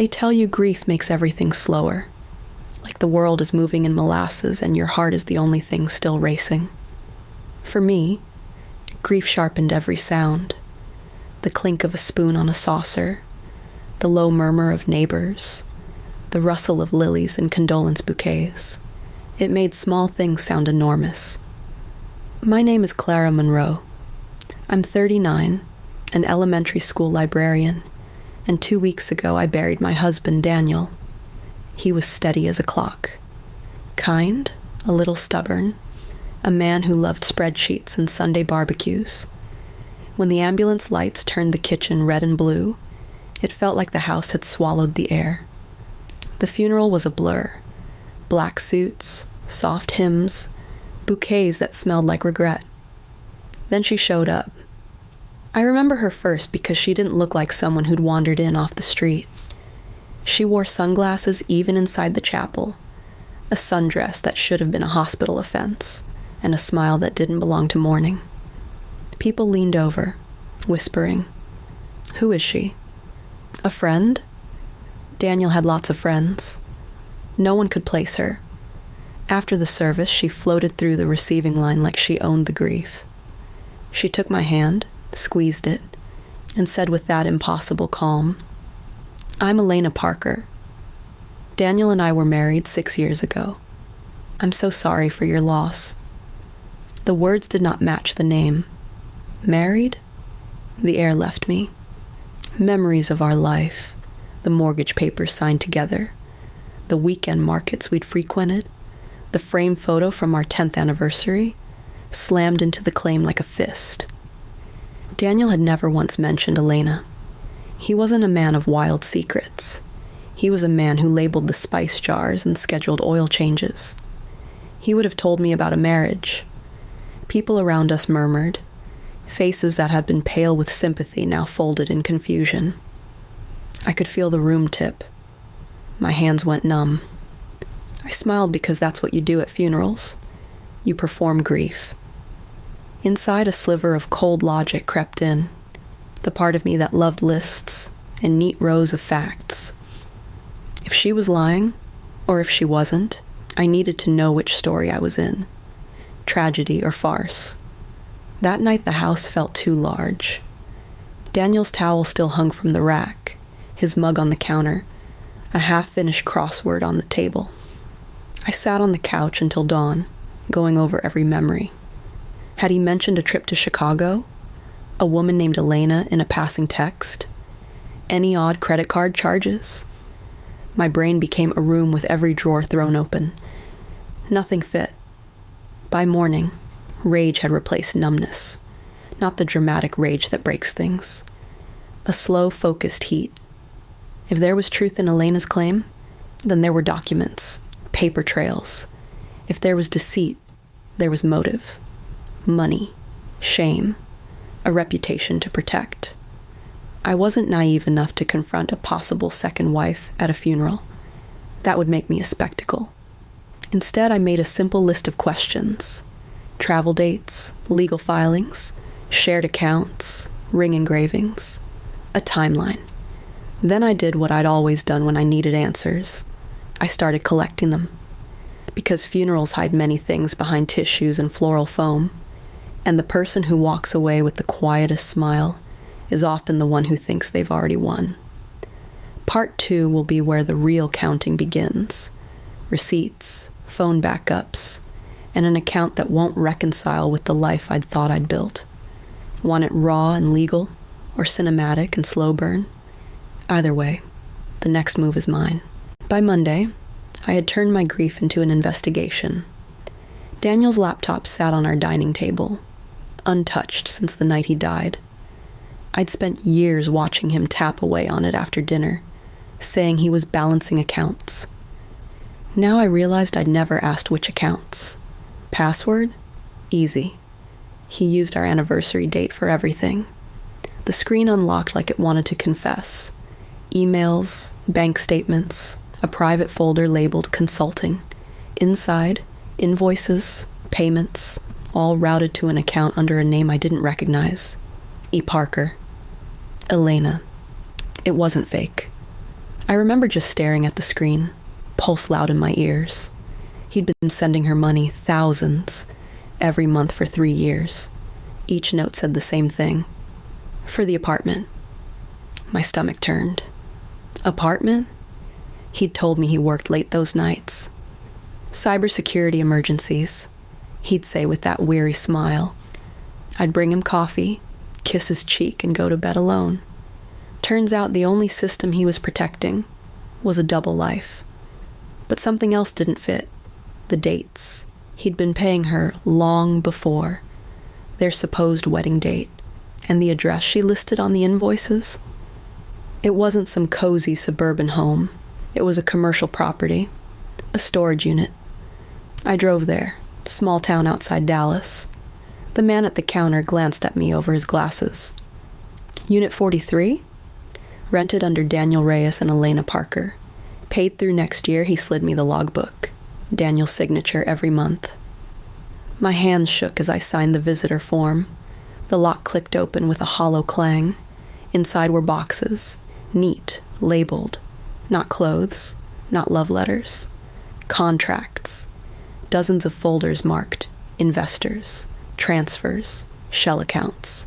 They tell you grief makes everything slower, like the world is moving in molasses and your heart is the only thing still racing. For me, grief sharpened every sound. The clink of a spoon on a saucer, the low murmur of neighbors, the rustle of lilies in condolence bouquets. It made small things sound enormous. My name is Clara Monroe. I'm 39, an elementary school librarian, and 2 weeks ago I buried my husband, Daniel. He was steady as a clock. Kind, a little stubborn, a man who loved spreadsheets and Sunday barbecues. When the ambulance lights turned the kitchen red and blue, it felt like the house had swallowed the air. The funeral was a blur. Black suits, soft hymns, bouquets that smelled like regret. Then she showed up. I remember her first because she didn't look like someone who'd wandered in off the street. She wore sunglasses even inside the chapel, a sundress that should have been a hospital offense, and a smile that didn't belong to mourning. People leaned over, whispering, "Who is she? A friend?" Daniel had lots of friends. No one could place her. After the service, she floated through the receiving line like she owned the grief. She took my hand, squeezed it, and said with that impossible calm, "I'm Elena Parker. Daniel and I were married 6 years ago. I'm so sorry for your loss." The words did not match the name. Married? The air left me. Memories of our life, the mortgage papers signed together, the weekend markets we'd frequented, the framed photo from our 10th anniversary, slammed into the claim like a fist. Daniel had never once mentioned Elena. He wasn't a man of wild secrets. He was a man who labeled the spice jars and scheduled oil changes. He would have told me about a marriage. People around us murmured, faces that had been pale with sympathy now folded in confusion. I could feel the room tip. My hands went numb. I smiled because that's what you do at funerals. You perform grief. Inside, a sliver of cold logic crept in, the part of me that loved lists and neat rows of facts. If she was lying, or if she wasn't, I needed to know which story I was in, tragedy or farce. That night the house felt too large. Daniel's towel still hung from the rack, his mug on the counter, a half-finished crossword on the table. I sat on the couch until dawn, going over every memory. Had he mentioned a trip to Chicago? A woman named Elena in a passing text? Any odd credit card charges? My brain became a room with every drawer thrown open. Nothing fit. By morning, rage had replaced numbness. Not the dramatic rage that breaks things. A slow, focused heat. If there was truth in Elena's claim, then there were documents, paper trails. If there was deceit, there was motive. Money, shame, a reputation to protect. I wasn't naive enough to confront a possible second wife at a funeral. That would make me a spectacle. Instead, I made a simple list of questions. Travel dates, legal filings, shared accounts, ring engravings, a timeline. Then I did what I'd always done when I needed answers. I started collecting them. Because funerals hide many things behind tissues and floral foam, and the person who walks away with the quietest smile is often the one who thinks they've already won. Part 2 will be where the real counting begins. Receipts, phone backups, and an account that won't reconcile with the life I'd thought I'd built. Want it raw and legal, or cinematic and slow burn? Either way, the next move is mine. By Monday, I had turned my grief into an investigation. Daniel's laptop sat on our dining table, untouched since the night he died. I'd spent years watching him tap away on it after dinner, saying he was balancing accounts. Now I realized I'd never asked which accounts. Password? Easy. He used our anniversary date for everything. The screen unlocked like it wanted to confess. Emails, bank statements, a private folder labeled consulting. Inside, invoices, payments, all routed to an account under a name I didn't recognize. E. Parker. Elena. It wasn't fake. I remember just staring at the screen, pulse loud in my ears. He'd been sending her money, thousands, every month for 3 years. Each note said the same thing. For the apartment. My stomach turned. Apartment? He'd told me he worked late those nights. Cybersecurity emergencies, he'd say with that weary smile. I'd bring him coffee, kiss his cheek, and go to bed alone. Turns out the only system he was protecting was a double life. But something else didn't fit. The dates. He'd been paying her long before. Their supposed wedding date, and the address she listed on the invoices. It wasn't some cozy suburban home. It was a commercial property, a storage unit. I drove there, small town outside Dallas. The man at the counter glanced at me over his glasses. Unit 43? Rented under Daniel Reyes and Elena Parker. Paid through next year, he slid me the logbook. Daniel's signature every month. My hands shook as I signed the visitor form. The lock clicked open with a hollow clang. Inside were boxes, neat, labeled. Not clothes, not love letters. Contracts. Dozens of folders marked investors, transfers, shell accounts.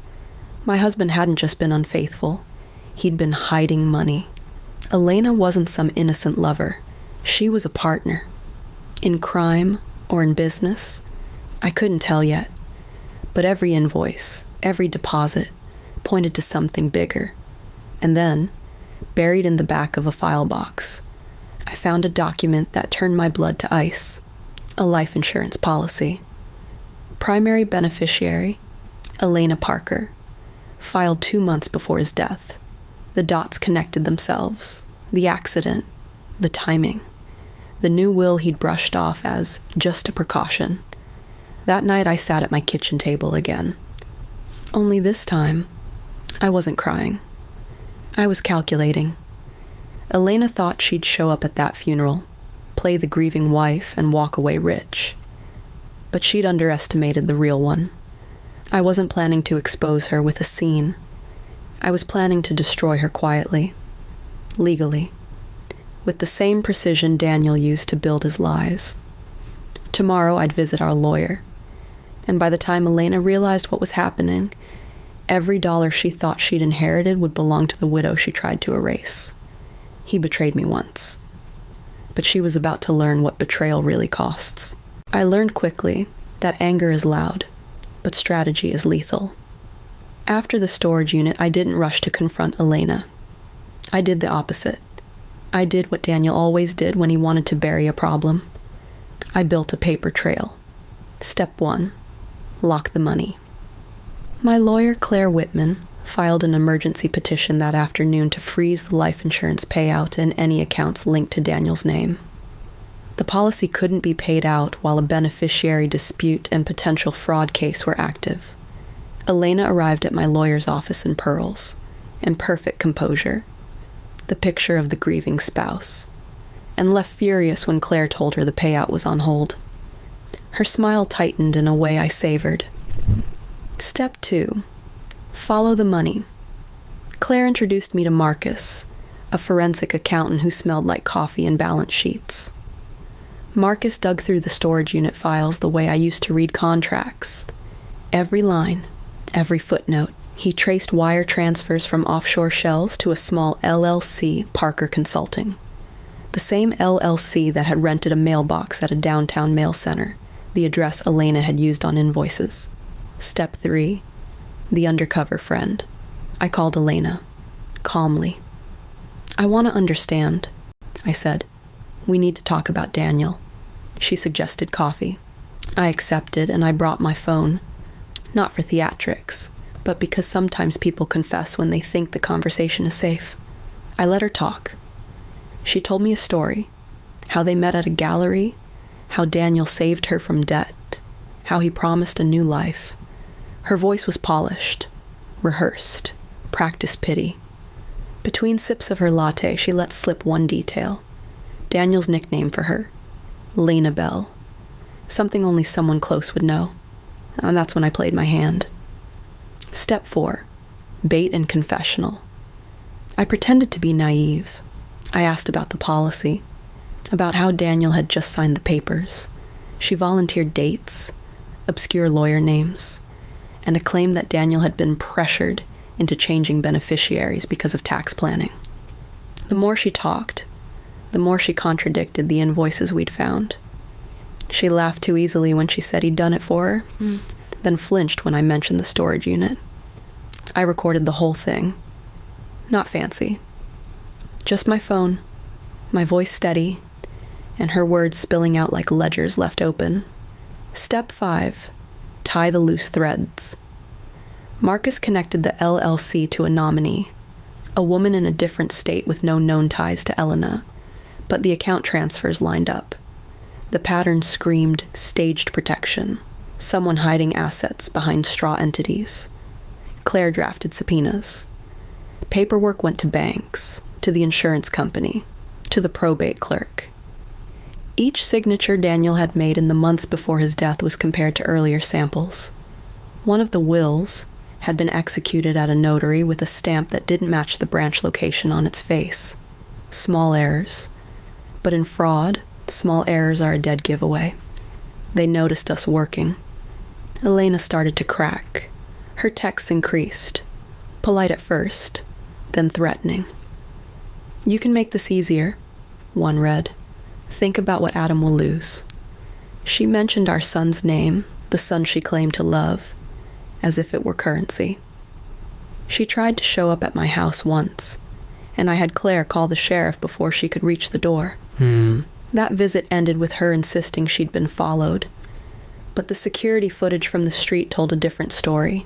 My husband hadn't just been unfaithful. He'd been hiding money. Elena wasn't some innocent lover. She was a partner. In crime or in business, I couldn't tell yet. But every invoice, every deposit, pointed to something bigger. And then, buried in the back of a file box, I found a document that turned my blood to ice. A life insurance policy. Primary beneficiary, Elena Parker. Filed 2 months before his death. The dots connected themselves. The accident. The timing. The new will he'd brushed off as just a precaution. That night I sat at my kitchen table again. Only this time, I wasn't crying. I was calculating. Elena thought she'd show up at that funeral, play the grieving wife, and walk away rich. But she'd underestimated the real one. I wasn't planning to expose her with a scene. I was planning to destroy her quietly, legally, with the same precision Daniel used to build his lies. Tomorrow I'd visit our lawyer, and by the time Elena realized what was happening, every dollar she thought she'd inherited would belong to the widow she tried to erase. He betrayed me once. But she was about to learn what betrayal really costs. I learned quickly that anger is loud, but strategy is lethal. After the storage unit, I didn't rush to confront Elena. I did the opposite. I did what Daniel always did when he wanted to bury a problem. I built a paper trail. Step 1, lock the money. My lawyer, Claire Whitman, filed an emergency petition that afternoon to freeze the life insurance payout and any accounts linked to Daniel's name. The policy couldn't be paid out while a beneficiary dispute and potential fraud case were active. Elena arrived at my lawyer's office in pearls, in perfect composure, the picture of the grieving spouse, and left furious when Claire told her the payout was on hold. Her smile tightened in a way I savored. Step 2. Follow the money. Claire introduced me to Marcus, a forensic accountant who smelled like coffee and balance sheets. Marcus dug through the storage unit files the way I used to read contracts. Every line, every footnote, he traced wire transfers from offshore shells to a small LLC, Parker Consulting. The same LLC that had rented a mailbox at a downtown mail center, the address Elena had used on invoices. Step 3. The undercover friend. I called Elena, calmly. I want to understand, I said. We need to talk about Daniel. She suggested coffee. I accepted, and I brought my phone. Not for theatrics, but because sometimes people confess when they think the conversation is safe. I let her talk. She told me a story, how they met at a gallery, how Daniel saved her from debt, how he promised a new life. Her voice was polished, rehearsed, practiced pity. Between sips of her latte, she let slip one detail. Daniel's nickname for her, Lena Bell. Something only someone close would know. And that's when I played my hand. Step 4. Bait and confessional. I pretended to be naive. I asked about the policy, about how Daniel had just signed the papers. She volunteered dates, obscure lawyer names, and a claim that Daniel had been pressured into changing beneficiaries because of tax planning. The more she talked, the more she contradicted the invoices we'd found. She laughed too easily when she said he'd done it for her, then flinched when I mentioned the storage unit. I recorded the whole thing. Not fancy. Just my phone, my voice steady, and her words spilling out like ledgers left open. Step 5, tie the loose threads. Marcus connected the LLC to a nominee, a woman in a different state with no known ties to Elena, but the account transfers lined up. The pattern screamed staged protection, someone hiding assets behind straw entities. Claire drafted subpoenas. Paperwork went to banks, to the insurance company, to the probate clerk. Each signature Daniel had made in the months before his death was compared to earlier samples. One of the wills had been executed at a notary with a stamp that didn't match the branch location on its face. Small errors. But in fraud, small errors are a dead giveaway. They noticed us working. Elena started to crack. Her texts increased. Polite at first, then threatening. "You can make this easier," one read. "Think about what Adam will lose." She mentioned our son's name, the son she claimed to love, as if it were currency. She tried to show up at my house once, and I had Claire call the sheriff before she could reach the door. That visit ended with her insisting she'd been followed, but the security footage from the street told a different story.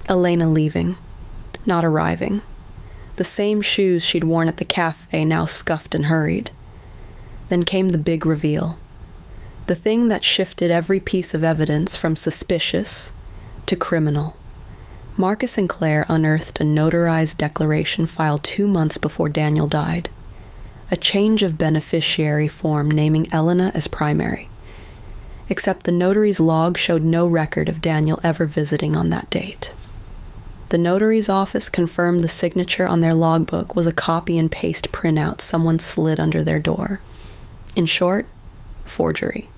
Elena leaving, not arriving. The same shoes she'd worn at the cafe now scuffed and hurried. Then came the big reveal. The thing that shifted every piece of evidence from suspicious to criminal. Marcus and Claire unearthed a notarized declaration filed 2 months before Daniel died. A change of beneficiary form naming Elena as primary. Except the notary's log showed no record of Daniel ever visiting on that date. The notary's office confirmed the signature on their logbook was a copy and paste printout someone slid under their door. In short, forgery.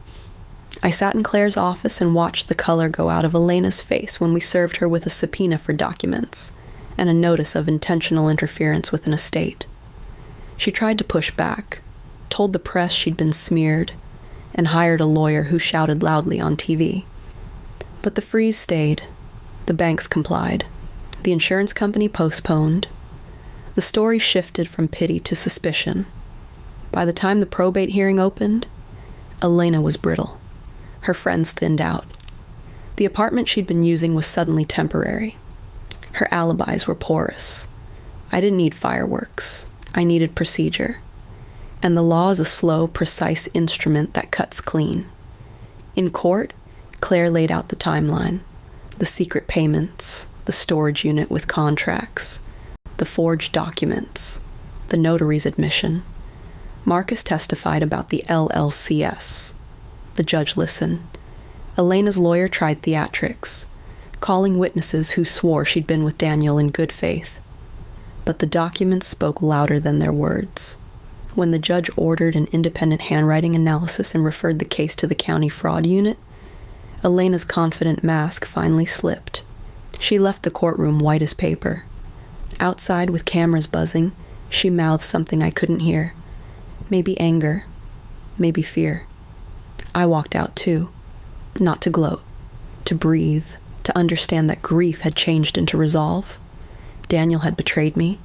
I sat in Claire's office and watched the color go out of Elena's face when we served her with a subpoena for documents and a notice of intentional interference with an estate. She tried to push back, told the press she'd been smeared, and hired a lawyer who shouted loudly on TV. But the freeze stayed. The banks complied. The insurance company postponed. The story shifted from pity to suspicion. By the time the probate hearing opened, Elena was brittle. Her friends thinned out. The apartment she'd been using was suddenly temporary. Her alibis were porous. I didn't need fireworks. I needed procedure. And the law is a slow, precise instrument that cuts clean. In court, Claire laid out the timeline. The secret payments, the storage unit with contracts, the forged documents, the notary's admission. Marcus testified about the LLCS. The judge listened. Elena's lawyer tried theatrics, calling witnesses who swore she'd been with Daniel in good faith. But the documents spoke louder than their words. When the judge ordered an independent handwriting analysis and referred the case to the county fraud unit, Elena's confident mask finally slipped. She left the courtroom white as paper. Outside, with cameras buzzing, she mouthed something I couldn't hear. Maybe anger, maybe fear. I walked out too, not to gloat, to breathe, to understand that grief had changed into resolve. Daniel had betrayed me.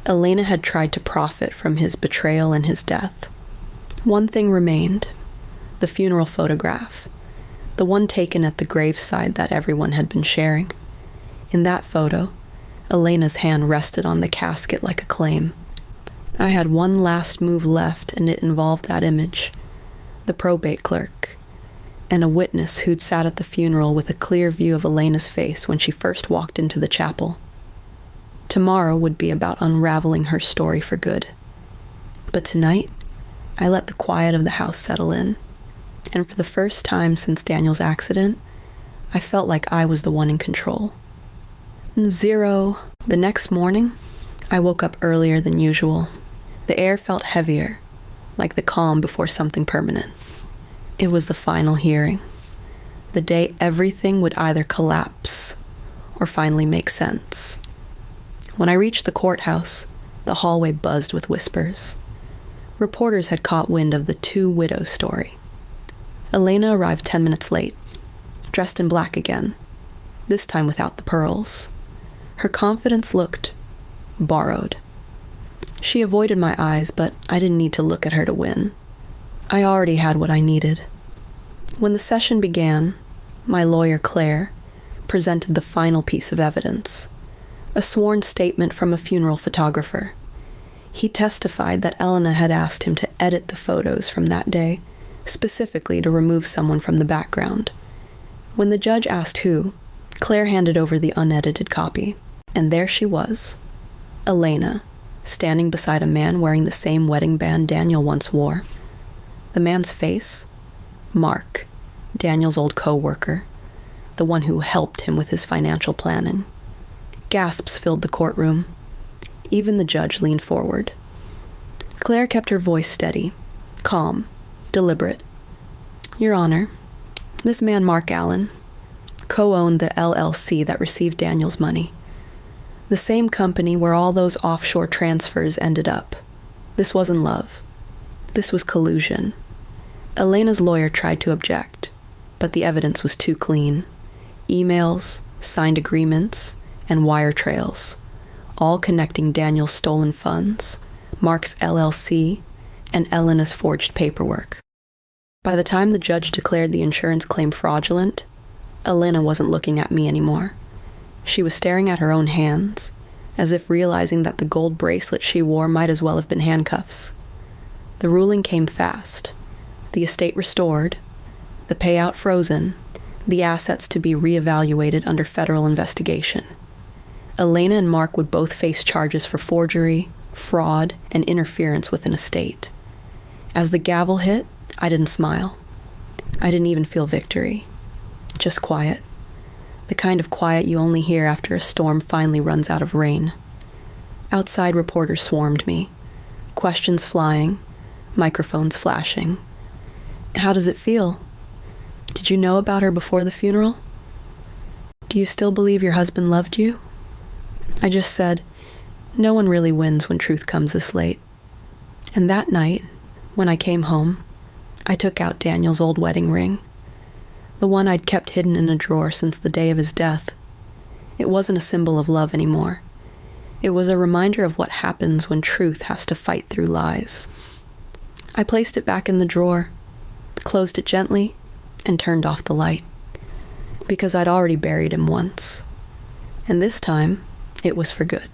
Elena had tried to profit from his betrayal and his death. One thing remained, the funeral photograph, the one taken at the graveside that everyone had been sharing. In that photo, Elena's hand rested on the casket like a claim. I had one last move left, and it involved that image, the probate clerk, and a witness who'd sat at the funeral with a clear view of Elena's face when she first walked into the chapel. Tomorrow would be about unraveling her story for good. But tonight, I let the quiet of the house settle in, and for the first time since Daniel's accident, I felt like I was the one in control. 0. The next morning, I woke up earlier than usual. The air felt heavier, like the calm before something permanent. It was the final hearing, the day everything would either collapse or finally make sense. When I reached the courthouse, the hallway buzzed with whispers. Reporters had caught wind of the two widows story. Elena arrived 10 minutes late, dressed in black again, this time without the pearls. Her confidence looked borrowed. She avoided my eyes, but I didn't need to look at her to win. I already had what I needed. When the session began, my lawyer, Claire, presented the final piece of evidence, a sworn statement from a funeral photographer. He testified that Elena had asked him to edit the photos from that day, specifically to remove someone from the background. When the judge asked who, Claire handed over the unedited copy, and there she was, Elena, standing beside a man wearing the same wedding band Daniel once wore. The man's face? Mark, Daniel's old co-worker, the one who helped him with his financial planning. Gasps filled the courtroom. Even the judge leaned forward. Claire kept her voice steady, calm, deliberate. Your Honor, this man Mark Allen co-owned the LLC that received Daniel's money. The same company where all those offshore transfers ended up. This wasn't love. This was collusion. Elena's lawyer tried to object, but the evidence was too clean. Emails, signed agreements, and wire trails, all connecting Daniel's stolen funds, Mark's LLC, and Elena's forged paperwork. By the time the judge declared the insurance claim fraudulent, Elena wasn't looking at me anymore. She was staring at her own hands, as if realizing that the gold bracelet she wore might as well have been handcuffs. The ruling came fast. The estate restored, the payout frozen, the assets to be reevaluated under federal investigation. Elena and Mark would both face charges for forgery, fraud, and interference with an estate. As the gavel hit, I didn't smile. I didn't even feel victory. Just quiet. The kind of quiet you only hear after a storm finally runs out of rain. Outside, reporters swarmed me. Questions flying, microphones flashing. How does it feel? Did you know about her before the funeral? Do you still believe your husband loved you? I just said, no one really wins when truth comes this late. And that night, when I came home, I took out Daniel's old wedding ring, the one I'd kept hidden in a drawer since the day of his death. It wasn't a symbol of love anymore. It was a reminder of what happens when truth has to fight through lies. I placed it back in the drawer, closed it gently, and turned off the light, because I'd already buried him once. And this time, it was for good.